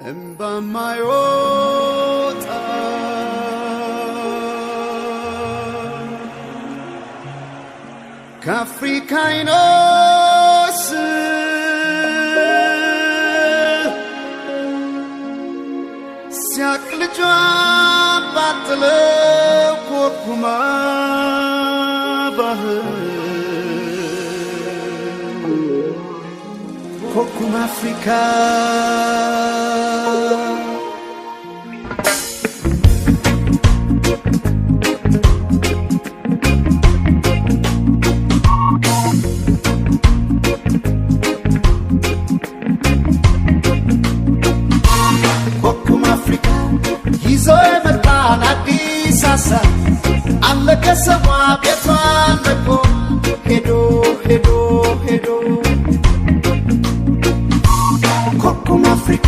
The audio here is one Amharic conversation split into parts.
እምባማይወጣ ከአፍሪካ አይኖስ ሲያቅ ልጇን ባጥለው ኮርኩማ ባህር ኮርኩማ አፍሪካ አለከሰማ ቤቷን ለቆ ሄዶ ሄዶ ሄዶ ኮርኩም አፍሪካ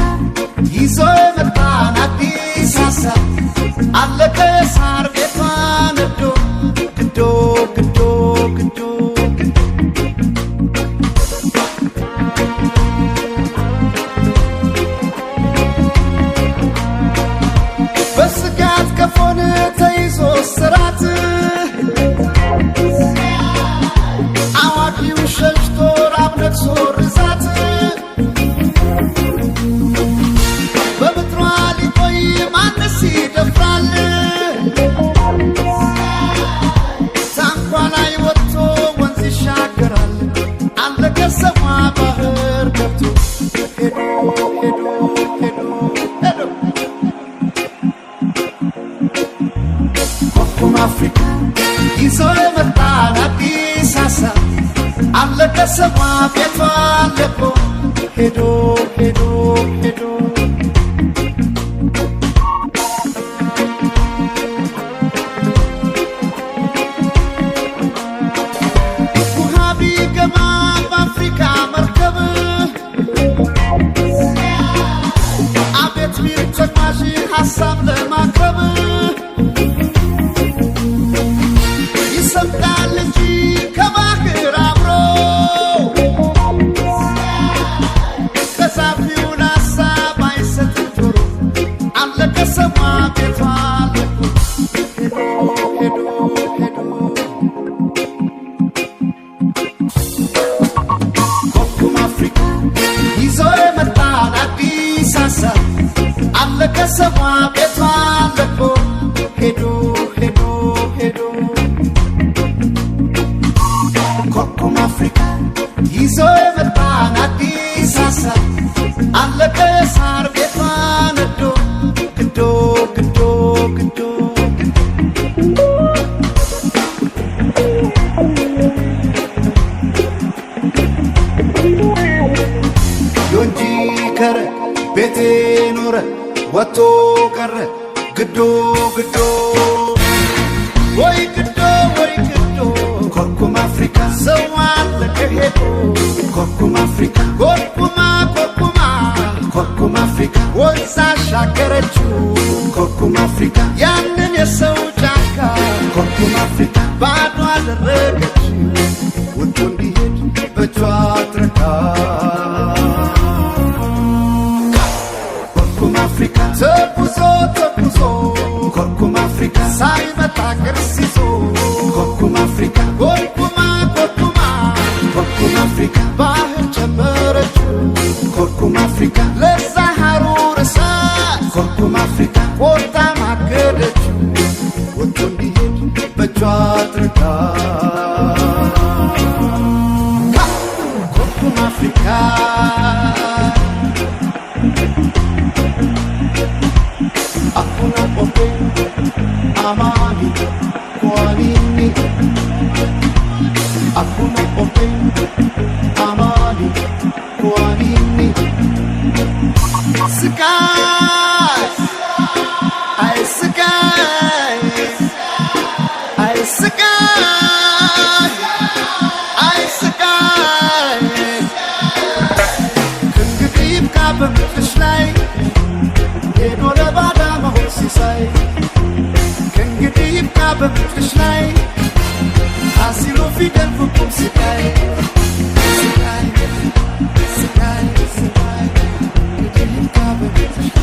ይዞ የመጣን አዲስ ሀሳብ አለከ የሳር ቤቷን ነዶ ግዶ ግዶ ግዶ በስጋት ከፎን ተይዞ ስራት አዋቂው ሸሽቶ ራብ ነግሶ ርዛት በምድሯ ሊቆይ ማንስ ይደፍራል? ታንኳ ላይ ወጥቶ ወንዝ ይሻገራል። አለከሰማ ባህር ገብቶ ሄዶ ሄዶ ሄዶ ሄዶ ኮርኩም አፍሪካ ይዞ የመጣን አዲስ ሀሳብ አለከሰማ ቤቷን ለቆ ሄዶ ሄዶ ሄዶ ውሃ ቢገባ በአፍሪካ መርከብ አቤት ቢል ተጓዥ ሀሳብ ለማቅረብ ይሰምጣል እንጂ ከባህር አብሮ ከዛፊውን ሀሳብ አይሰጥም ጆሮ አለከሰማ ቤቷን ለቆ ሄዶ ሄዶ ኮርኩም አፍሪካ ይዞ የመጣን አዲስ ሀሳብ አለከሰማ ቤቷን ለቆ ሄዶ ሄዶ ሄዶ ኮርኩም አፍሪካ ይዞ የመጣን አዲስ ሀሳብ አለከ የሳር ቤቷን ነዶ ግዶ ግዶ ግዶ ዮንጂ ከረ ቤቴ ኖረ ወጥቶ ቀረ ግዶ ግዶ ወይ ግዶ ወይ ግዶ ኮርኩም አፍሪካ ሰው አለቀ ሄዶ ኮርኩም አፍሪካ ኮርኩማ ኮርኩማ ኮርኩም አፍሪካ ወንዝ አሻገረችው ኮርኩም አፍሪካ ያንን የሰው ጫካ ኮርኩም አፍሪካ ባዶ አደረገችው ወጥቶ እንዲሄድ በእጇ አጥርታ ኮርኩም አፍሪካ ተጉዞ ተጉዞ ኮርኩም አፍሪካ ሳይመጣ ቅርስ ይዞ ኮርኩም አፍሪካ ኮርኩማ ኮርኩማ ኮርኩም አፍሪካ ባህር ጨመረችው ኮርኩም አፍሪካ ለዛ ሐሩር እሳት ኮርኩም አፍሪካ ቆርጣ ማገደችው ወጥቶ እንዲሄድ በእጇ አጥርታ ኮርኩም አፍሪካ አኩና ቆቤ አማኒ ኳኒኒ አኩና ቆቤ አማኒ ኳኒኒ ስቃይ አይ ስቃይ አይ ስቃይ አይ ስቃይ ከእንግዲህ ይብቃ በምድርሽ ላይ ሄዶ ለባዳ መሆን ሲሳይ ከእንግዲህ ይብቃ በምድርሽ ላይ አሲሎ ፊደል ፍቁም ስቃይ ስቃይ ስቃይ ስቃይ እንግዲህ ይብቃ በምድርሽ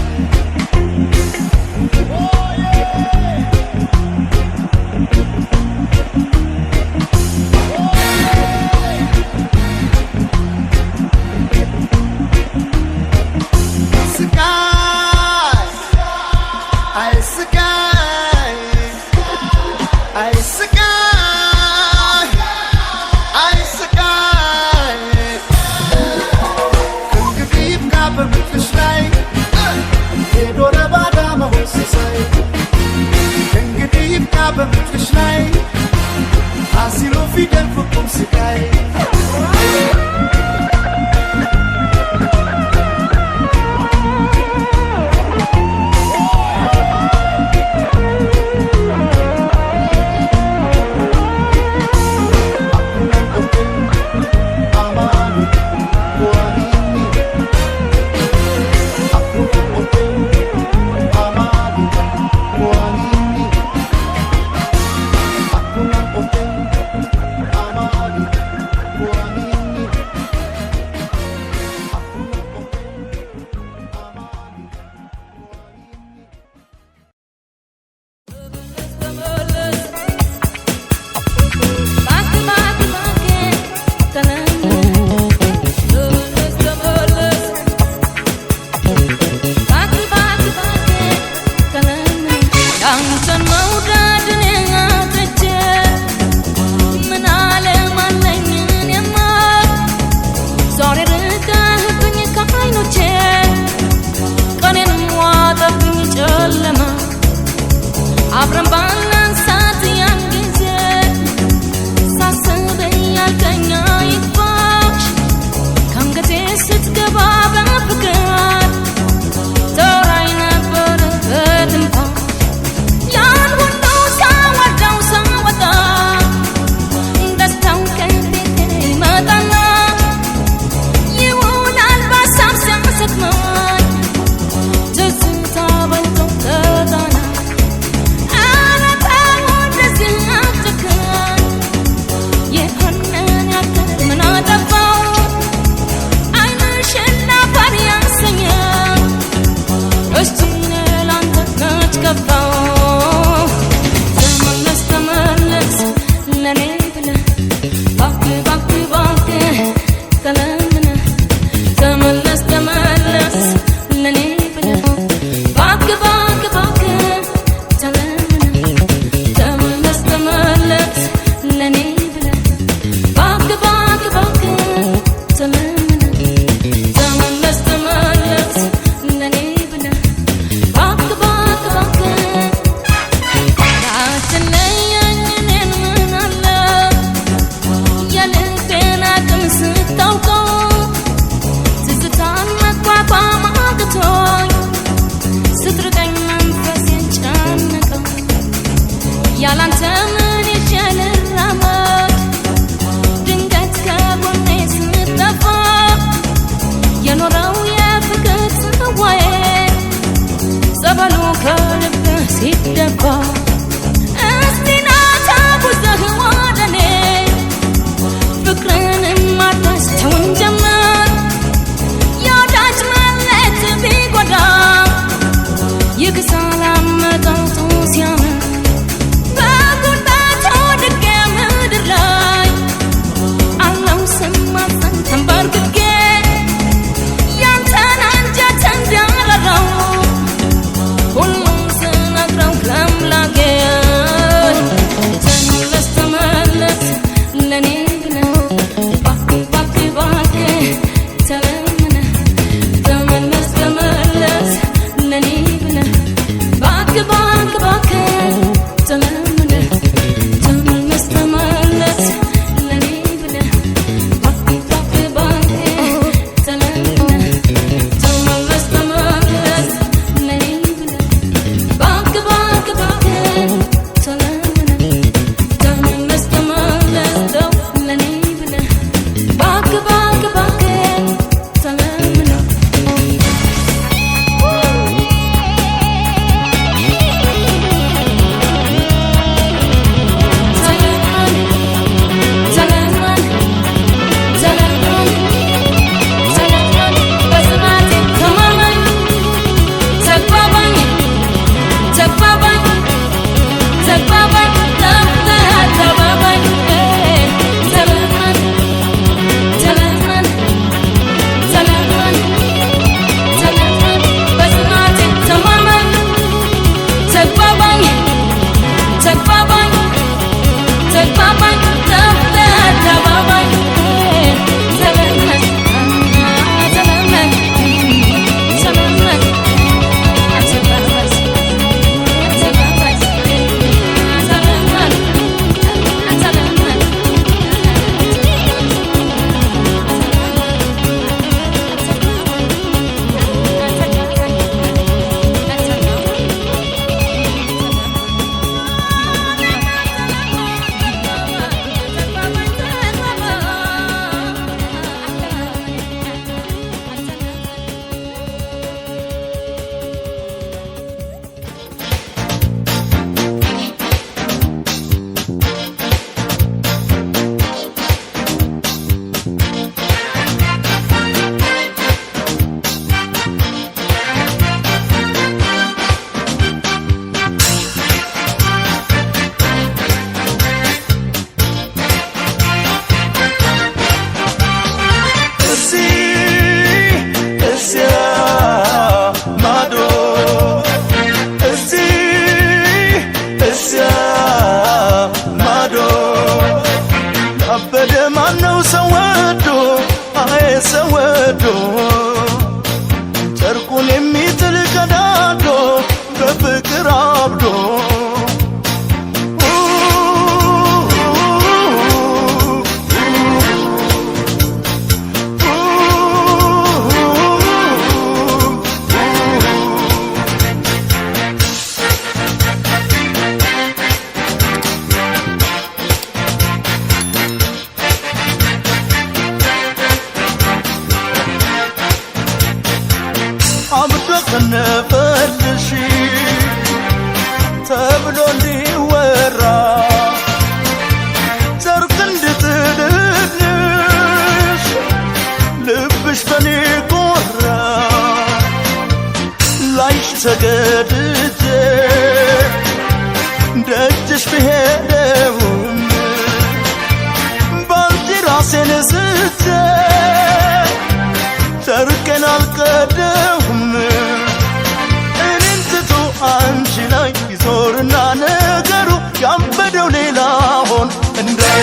Ter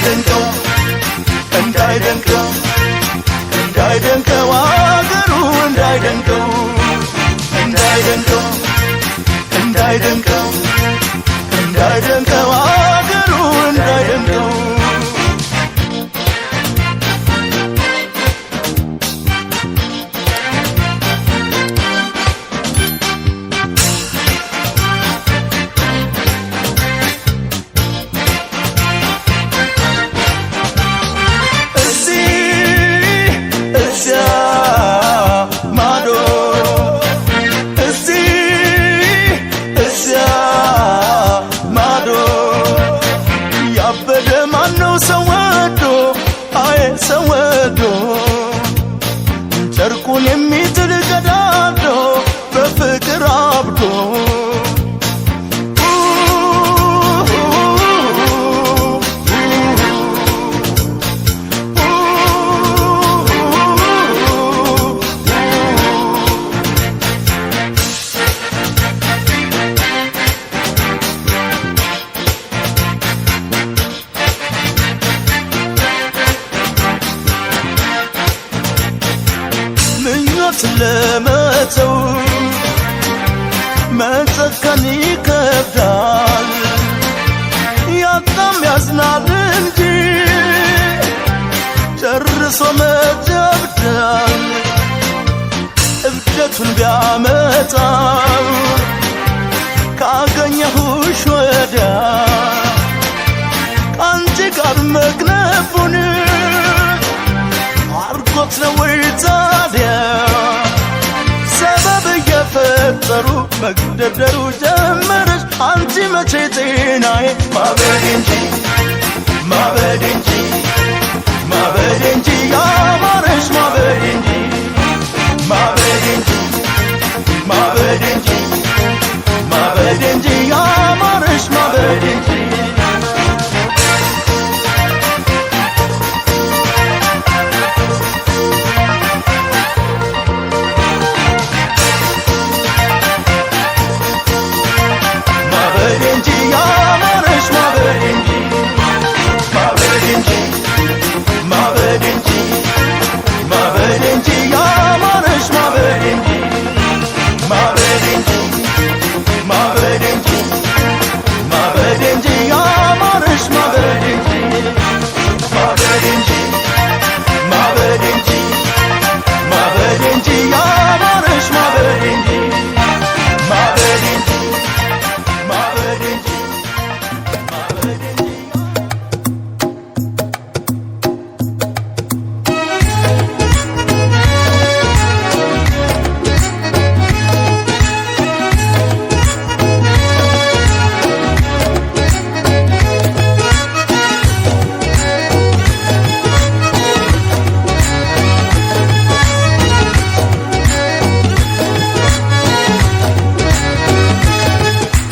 እንዳይደንቀው እንዳይደንቀው እንዳይደንቀው አገሩ እንዳይደንቀው እንዳይደንቀው እንዳይደንቀው እንዳይደንቀው አገሩ እንዳይደንቀው ጨርቁን የሚጥል ገዳዶ በፍቅር አብዶ ለመተው መጨከን ይከብዳል ያጣም ያዝናል እንጂ ጨርሶ መጀብዳል እብደቱን ቢያመጣ ካገኘሁሽ ወዲያ ከአንቺ ጋር መግነፉን አርጎት ነው ወይ ታዲያ ሰበብ እየፈጠሩ መግደርደሩ ጀመረሽ አንቺ መቼ ጤናዬ ማበድ እንጂ ማበድ እንጂ ማበድ እንጂ ያማረሽ ማበድ እንጂ ማበድ እንጂ ማበድ እንጂ ማበድ እንጂ ያማረሽ ማበድ እንጂ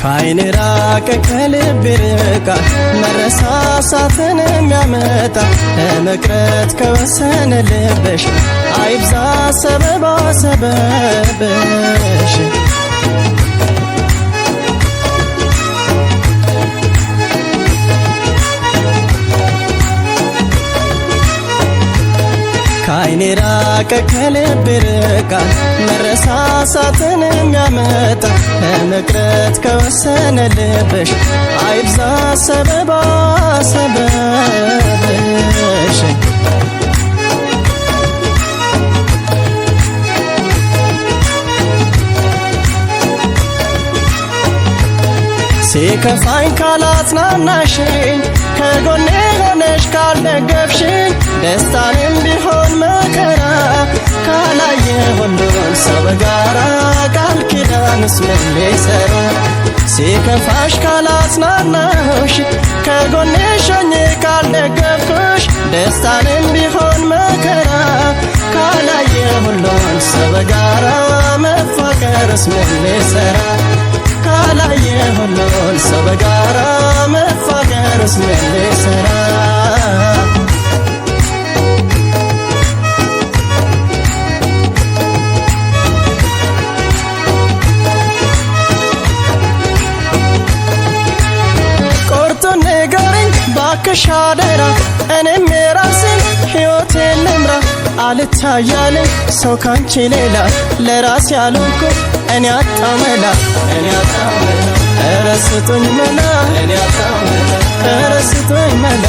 ከዓይኔ ራቀ ከልቤ ርቃ መረሳሳትን የሚያመጣ ለመቅረት ከወሰነ ልብሽ አይብዛ ሰበባ ሰበብሽ ከዓይኔ ራቀ ከልቤ ርቃ መረሳሳትን የሚያመጣ ለመቅረት ከወሰነ ልብሽ አይብዛ ሰበባ ሰበብሽ ሲከፋኝ ካላጽናናሽኝ ከጎኔ ሆነሽ ካልደገፍሽኝ ደስታንም ቢሆን መከራ ካላየ ሁሉን ሰው በጋራ ቃል ኪዳንስ ምን ሊሰራ ሲከፋሽ ካላጽናናሽ ከጎኔ ሆኜ ካልደገፍኩሽ ደስታንም ቢሆን መከራ ካላየ ሁሉን ሰው በጋራ መፋቀርስ ምን ሊሰራ ካላየ ሁሉን ሰው በጋራ መፋቀርስ ምን ሊሰራ ቆርጦ ንገሪኝ ባክሽ አደራ አልታያለኝ ሰው ካንቺ ሌላ ለራስ ያልኩ እኔ አጣመላ ኧረ ስጡኝ መላ ኧረ ስጡኝ መላ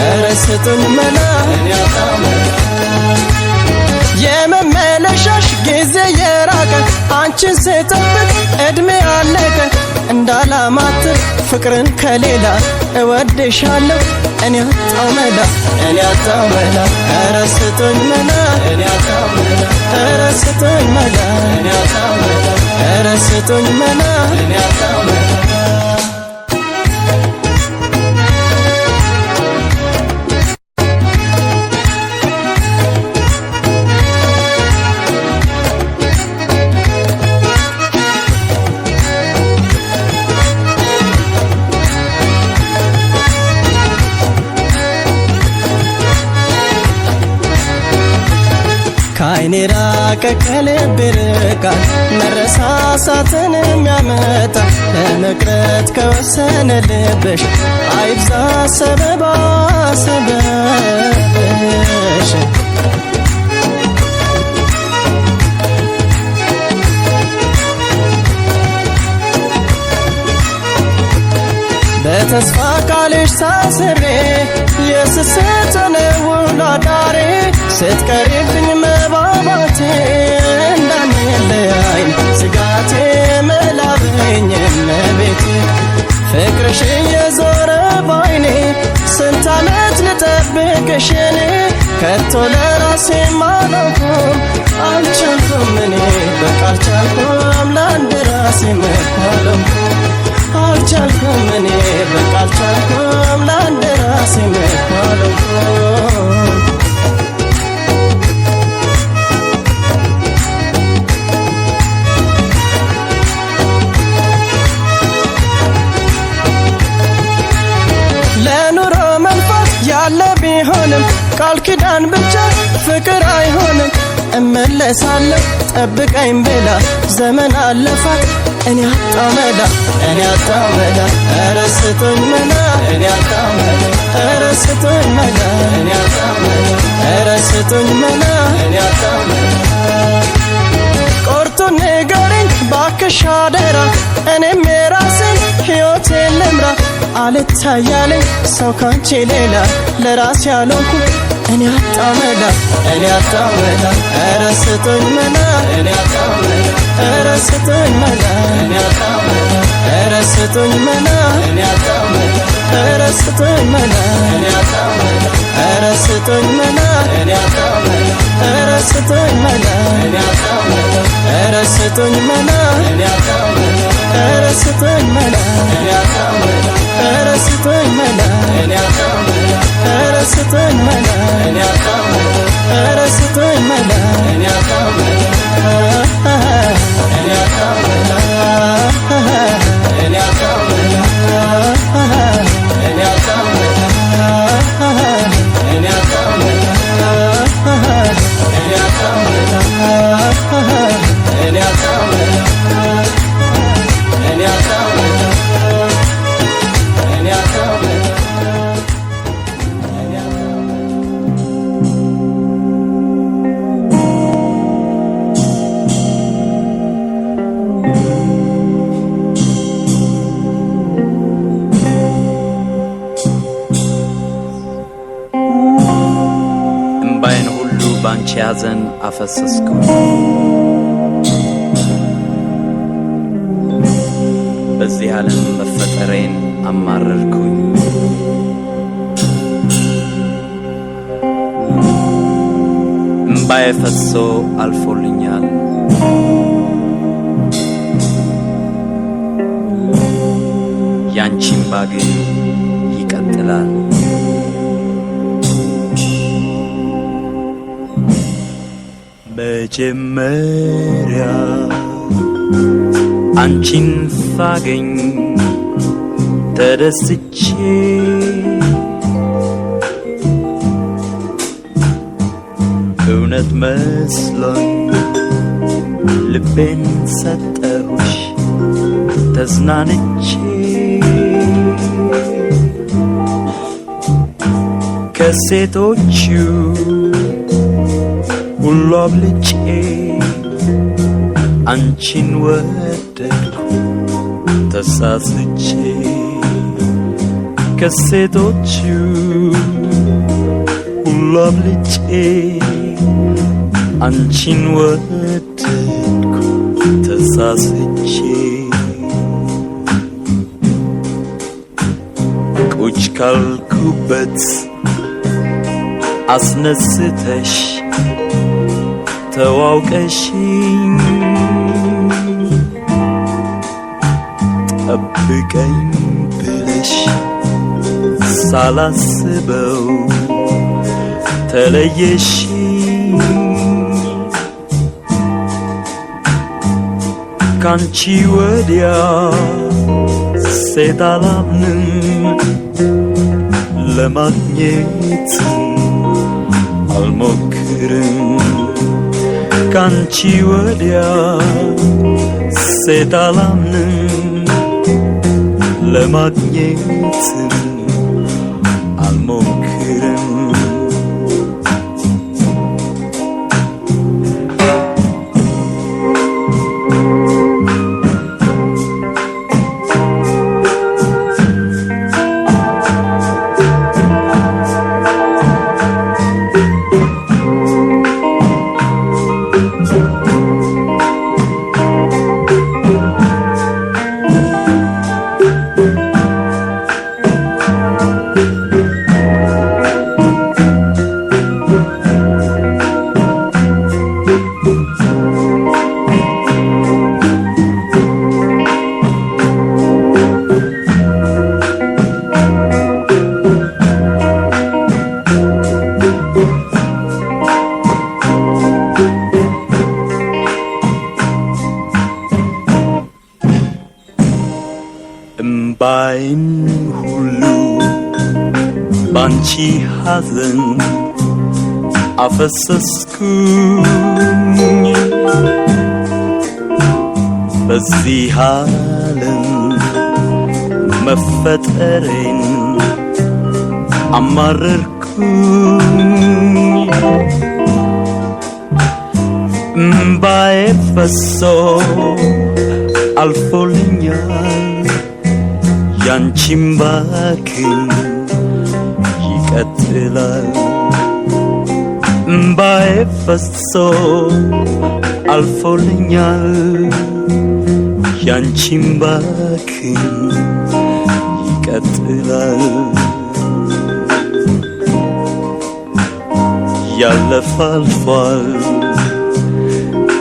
ኧረ ስጡኝ መላ የመመለሻሽ ጊዜ የራቀ አንቺን ስጠብቅ እድሜ አለቀ እንዳላማትር ፍቅርን ከሌላ እወድሻለሁ እኔ አጣው መላ ኧረ ስጡኝ መላ ኧረ ስጡኝ መላ ኧረ ስጡኝ መላ ከዓይኔ ራቀ ከልቤ ርቃል መረሳሳትን የሚያመጣ ለመቅረት ከወሰነ ልብሽ አይብዛ ሰበባ ሰበብሽ በተስፋ ቃልሽ ሳስሬ የስስትን ውሎ አዳሬ ስትቀሪብኝ መባባቴ እንዳንለያይ ስጋቴ መላበኝ እመቤቴ ፍቅርሽ የዞረ ባይኔ ስንት ዓመት ልጠብቅሽ እኔ ከቶ ለራሴ ማለኩም አልቻልኩም እኔ በቃ አልቻልኩም ለአንድ ራሴ መኳለምኩም አልቻልኩም እኔ በቃ አልቻልኩም ለአንድ ራሴ መኳለምኩም ለኑሮ መንፋት ያለ ቢሆንም ቃል ኪዳን ብቻ ፍቅር አይሆንም እመለሳለሁ ጠብቀኝ ብላ ዘመን አለፋት እኔ አጣው መላ ኧረ ስጡኝ መላ ኧረ ስጡኝ መላ ኧረ ስጡኝ መላ ቆርጡን ንገሪኝ ባክሽ አደራ እኔም የራሴን ሕይወቴን ልምራ አልታያለኝ ሰው ካንቺ ሌላ ለራስ ያልኩ እኔ አጣው መላ ኧረ ስጡኝ መላ ኧረ ስጡኝ መላ ኧረ ስጡኝ መላ ኧረ ስጡኝ መላ ኧረ ስጡኝ መላ ኧረ ስጡኝ መላ ኧረ ስጡኝ መላ ኧረ ስጡኝ መላ ኧረ ስጡኝ መላ ኧረ ስጡኝ መላ ኧረ ስጡኝ መላ ባንቺ ያዘን አፈሰስኩ በዚህ ዓለም መፈጠሬን አማረርኩኝ እምባዬ ፈሶ አልፎልኛል ያንቺ እምባ ግን ይቀጥላል መጀመሪያ አንቺን ሳገኝ ተደስቼ እውነት መስሎኝ ልቤን ሰጠሁሽ ተዝናንቼ ከሴቶቹ ሁሉ አብልጬ አንቺን ወደድኩ ተሳስቼ ከሴቶቹ ሁሉ አብልጬ አንቺን ወደድኩ ተሳስቼ ቁጭ ካልኩበት አስነስተሽ ተዋውቀሽኝ ጠብቀኝ ብለሽ ሳላስበው ተለየሽኝ ካንቺ ወዲያ ሴት አላምንም ለማግኘት አልሞክርም ካንቺ ወዲያ ሴት አላምንም ለማግኘት አልሞክርም እምባይን ሁሉ ባንቺ ሐዘን አፈሰስኩኝ በዚህ ዓለም መፈጠሬን አማረርኩኝ እምባዬ ፈሶ አልፎልኛል ያንቺም ባክን ይቀጥላል እምባዬ ፈሶ አልፎልኛል ያንቺም ባክን ይቀጥላል ያለፈ አልፏል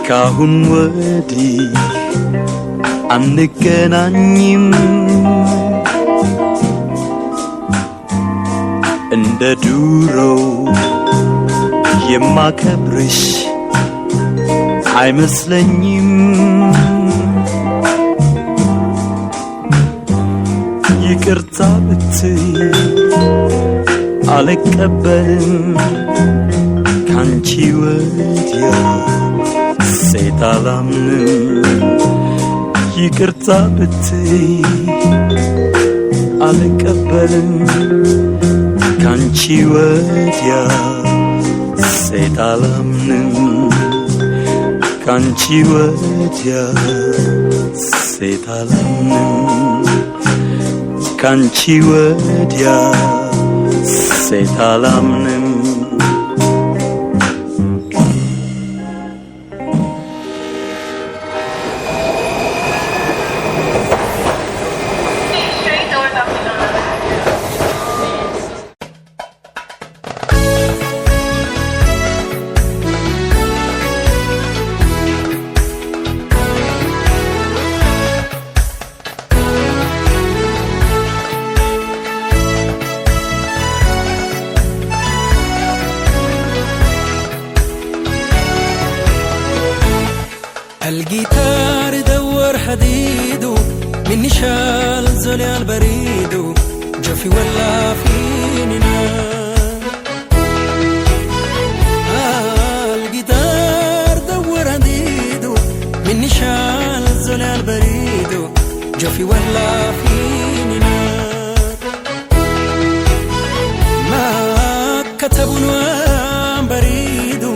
ካሁን ወዲህ አንገናኝም እንደ ዱሮው የማከብርሽ አይመስለኝም ይቅርታ ብትይ አልቀበልም ካንቺ ወዲያ ሴት አላምንም ይቅርታ ብትይ አልቀበልም ካንቺ ወዲያ ሴት አላምንም ካንቺ ወዲያ ሴት አላምንም ካንቺ ወዲያ ሴት አላምንም الجيتار دور حديده من شال زلال بريده جفي ولا فيننا الجيتار دور حديده من شال زلال بريده جفي ولا فيننا ما كتبوا بريده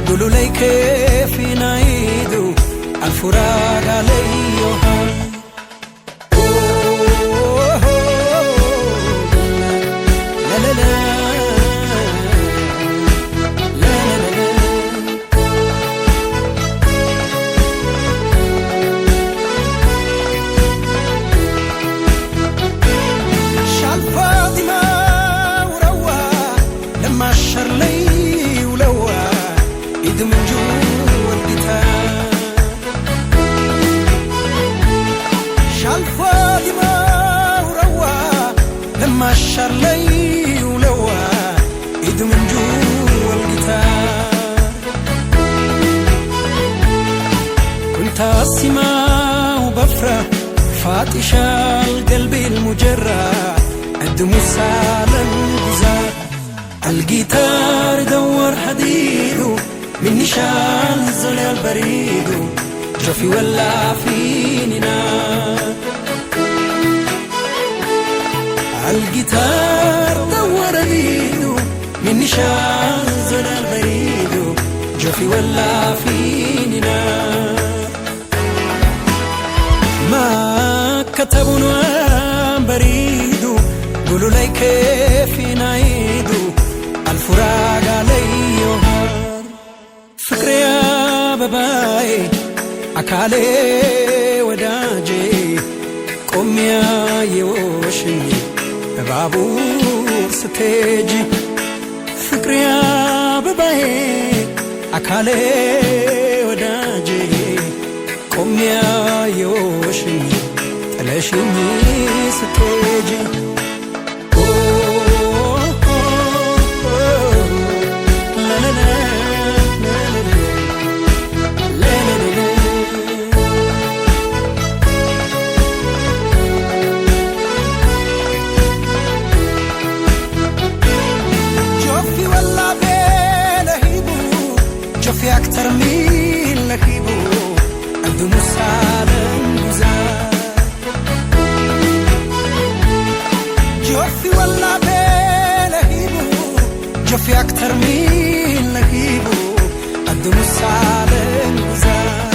قولوا لي كيفي نعيدو الفراق عليها لا لا لا ماشر لي ولوا إيد من جوا الجيتار كنت أسمع وبفرح فاتش القلب المجرح الدموس على الجزار الجيتار دور حديده من نشال زلال بريده جفي ولا فيني نار الجيتار دور بيدو من نشان زلال بريدو جوفي ولا فيني نار ما كتبوا بريدو قولوا لي كيف نعيدو الفراق علي وهار فكري يا باباي أكالي وداجي قوم يا يوشني بابور ستيجي فكري يا باباي أكالي وداجي قوم يا يوشني تلاشيني ستيجي في أكتر من لكيبو الدموس على الجزار جوفي ولا بلهيبو جوفي أكتر من لكيبو الدموس على الجزار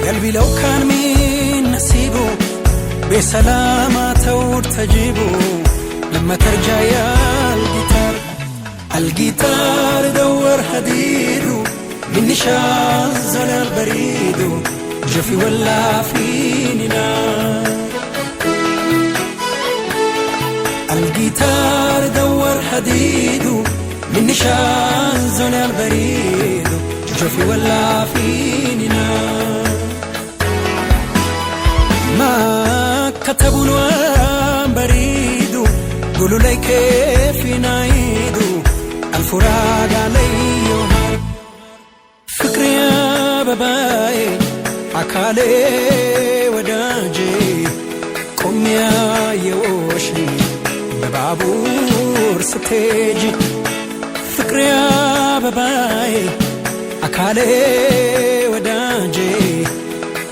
قلبي لو كان من نسيبو بسلامة وتجيبو لما ترجع يا الجيتار الجيتار دور حديدو من نشان زلال بريدو جفي ولا فيني نار الجيتار دور حديدو من نشان زلال بريدو جفي ولا فيني نار ما كتبوا بريدو قولوا لي كيف نعيدو الفراق علي فكري يا باباي أكالي وداجي قوم يا يوشني ببابور ستيجي فكري يا باباي أكالي وداجي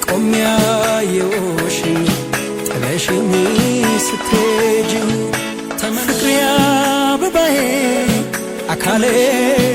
قوم يا يوشني تلاشيني ستيجي فكري يا باباي أكالي